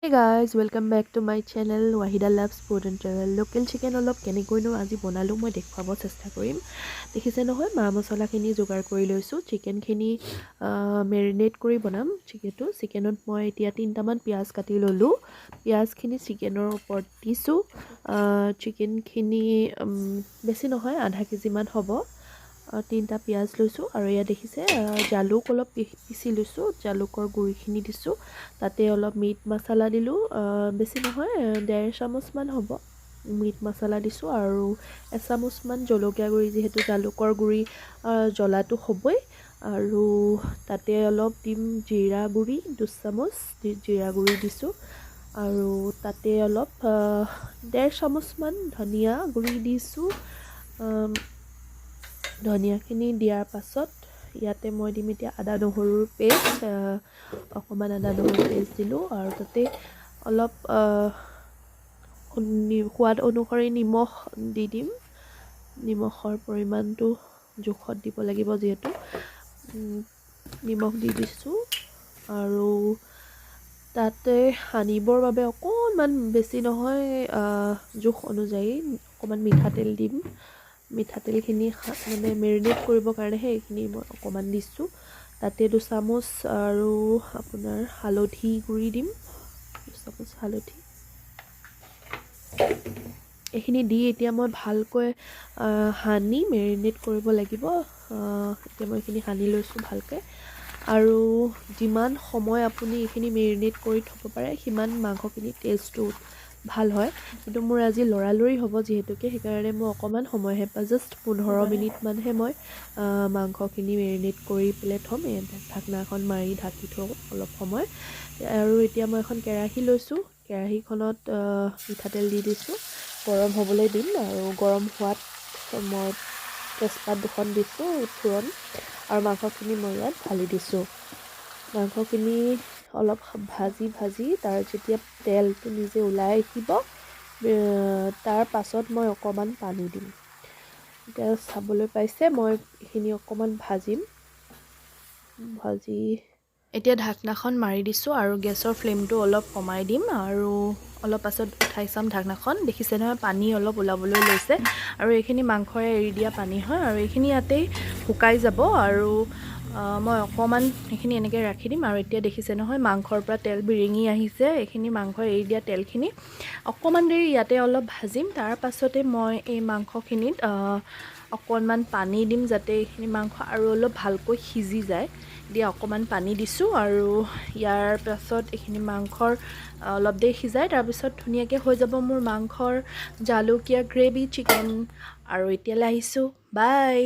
Hey guys, welcome back to my channel Wahida Loves Food and Travel. Local chicken অলপ কেনেকৈনো আজি বনালো মই দেখুৱাব চেষ্টা কৰিম। দেখিছে নহয় মা মছলাখিনি যোগাৰ কৰি লৈছো। চিকেনখিনি মেৰিনেট কৰি বনাম চিকেনটো। চিকেনত মই এতিয়া 3টামান পিয়াজ কাটি ললো। পিয়াজখিনি চিকেনৰ ওপৰত দিছো। চিকেনখিনি বেছি নহয় আধা কেজি মান হ'ব। 3টা পিয়াজ লৈছো আৰু ইয়া দেখিছে জালুক অলপ পিচি লৈছো। জালুকৰ গুৰিখিনি দিছো। তাতে অলপ মিট মছলা দিলো বেছি নহয় 1.5 চামুচ মান হ'ব মিট মছলা দিছো আৰু 1 চামুচ মান জলকীয়া গুৰি যেহেতু জালুকৰ গুৰি জ্বলাটো হ'বই আৰু তাতে অলপ দিম জিৰা গুৰি 2 চামুচ জিৰা গুৰি দিছো আৰু তাতে অলপ 1.5 চামুচ মান ধনিয়া গুৰি দিছো ধনিয়াখিনি দিয়াৰ পাছত ইয়াতে মই দিম এতিয়া আদা নহৰুৰ পেষ্ট অকমান আদা নহৰুৰ পেষ্ট দিলো আৰু তাতে অলপ সোৱাদ অনুসৰি নিমখ দি দিম নিমখৰ পৰিমাণটো জোখত দিব লাগিব যেহেতু নিমখ দি দিছো আৰু তাতে সানিবৰ বাবে অকমান বেছি নহয় জোখ অনুযায়ী অকমান মিঠাতেল দিম মিঠাতেলখিনি মানে মেৰিনেট কৰিবৰ কাৰণেহে এইখিনি মই অকমান দিছো তাতে 2 চামুচ আৰু আপোনাৰ হালধি গুৰি দিম 2 চামুচ হালধি এইখিনি দি এতিয়া মই ভালকৈ হানি মেৰিনেট কৰিব লাগিব এতিয়া মই এইখিনি হানি লৈছো ভালকৈ আৰু যিমান সময় আপুনি এইখিনি মেৰিনেট কৰি থব পাৰে সিমান মাংসখিনি টেষ্টটো ভাল হয় কিন্তু মোৰ আজি লৰালৰি হ'ব যেহেতুকে সেইকাৰণে মই অকমান সময় হেপা জাস্ট 15 মিনিট মানহে মই মাংসখিনি মেৰিনেট কৰি পেলে থম ঢাকনাখন মাৰি ঢাকি থওঁ অলপ সময় আৰু এতিয়া মই এখন কেৰাহী লৈছো কেৰাহীখনত মিঠাতেল দি দিছো গৰম হ'বলৈ দিম আৰু গৰম হোৱাত মই তেজপাত দুখন দিছো ফোৰণ আৰু মাংসখিনি মই ইয়াত ঢালি দিছো মাংসখিনি অলপ ভাজি তাৰ যেতিয়া তেলটো নিজে ওলাই আহিব তাৰ পাছত মই অকমান পানী দিম এতিয়া চাবলৈ পাইছে মই এইখিনি অকমান ভাজি এতিয়া ঢাকনাখন মাৰি দিছো আৰু গেছৰ ফ্লেমটো অলপ কমাই দিম আৰু অলপ পাছত উঠাই চাম ঢাকনাখন দেখিছে নহয় পানী অলপ ওলাবলৈ লৈছে আৰু এইখিনি মাংসৰে এৰি দিয়া পানী হয় আৰু এইখিনি ইয়াতে শুকাই যাব আৰু মই অকমান এইখিনি এনেকৈ ৰাখি দিম আৰু এতিয়া দেখিছে নহয় মাংসৰ পৰা তেল বিৰিঙি আহিছে এইখিনি মাংস এৰি দিয়া তেলখিনি অকমান দেৰি ইয়াতে অলপ ভাজিম তাৰ পাছতে মই এই মাংসখিনিত অকণমান পানী দিম যাতে এইখিনি মাংস আৰু অলপ ভালকৈ সিজি যায় দিয়া অকমান পানী দিছো আৰু ইয়াৰ পাছত এইখিনি মাংসৰ অলপ দেৰি সিজাই তাৰ পিছত ধুনীয়াকৈ হৈ যাব মোৰ মাংসৰ জালুকীয়া গ্ৰেভি চিকেন আৰু এতিয়ালৈ আহিছো বাই